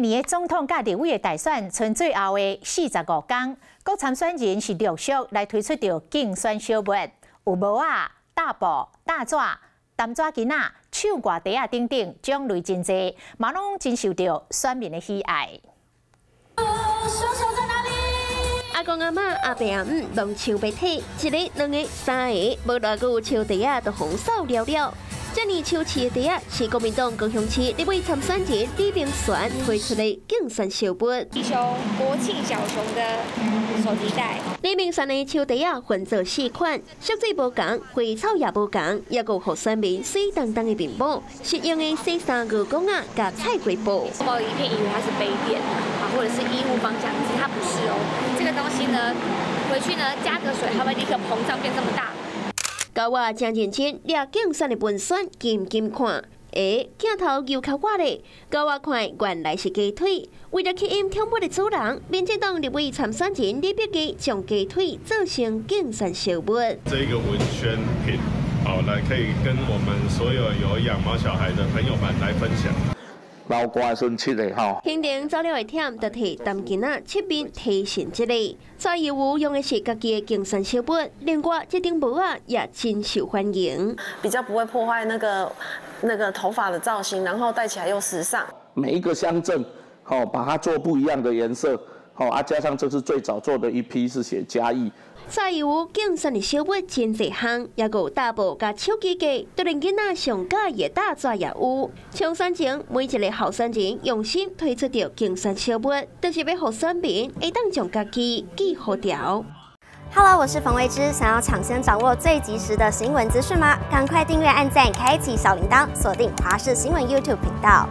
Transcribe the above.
年的总统甲立委的大选，剩最后的45天，各参选人是陆续来推出着竞选小物，有帽啊、大布、大纸、淡纸巾啊、手挂袋啊等等，种类真济，嘛拢真受到选民的喜爱。阿公阿嬷、阿伯阿姆拢唱白体，一个、两个、三个，无偌久笑袋啊，都红扫了了。这年秋市的袋啊，是国民党高雄市立委参选人李明璇推出的竞选小物。低胸国庆小熊的手提袋。李明璇的手袋啊，分做4款，色水无同，花草也无同，也有互选民水当当的面膜，实用的洗衫牛公啊，加菜龟布。包一片以为它是杯垫啊，或者是衣物方向，其实它不是哦。这个东西呢，回去呢加个水，它会立刻膨胀变这么大。教我真认真掠竞选的文选，金看。镜头又靠我咧，教我看原来是鸡腿。为了吸引挑拨的主人，民进党立委参选人李必基将鸡腿做成竞选小物。这个文宣品，好来可以跟我们所有有养毛小孩的朋友们来分享。老瓜孙七的吼，行程走了的忝，就摕担巾仔切面提醒这里。蔡业务用的是家己的竞选小物，另外这顶帽啊也真受欢迎，比较不会破坏那个头发的造型，然后戴起来又时尚。每一个乡镇，把它做不一样的颜色，加上这是最早做的一批是写嘉义。蔡业务竞选的小物真侪项，也有大布加手机架，对连囡仔上喜的大纸也有。抢选前，每一个候选人用心推出着竞选小物，就是要互选民会当将家己记好条。Hello， 我是冯薇芝，想要抢先掌握最及时的新闻资讯吗？赶快订阅、按赞、开启小铃铛，锁定华视新闻 YouTube 频道。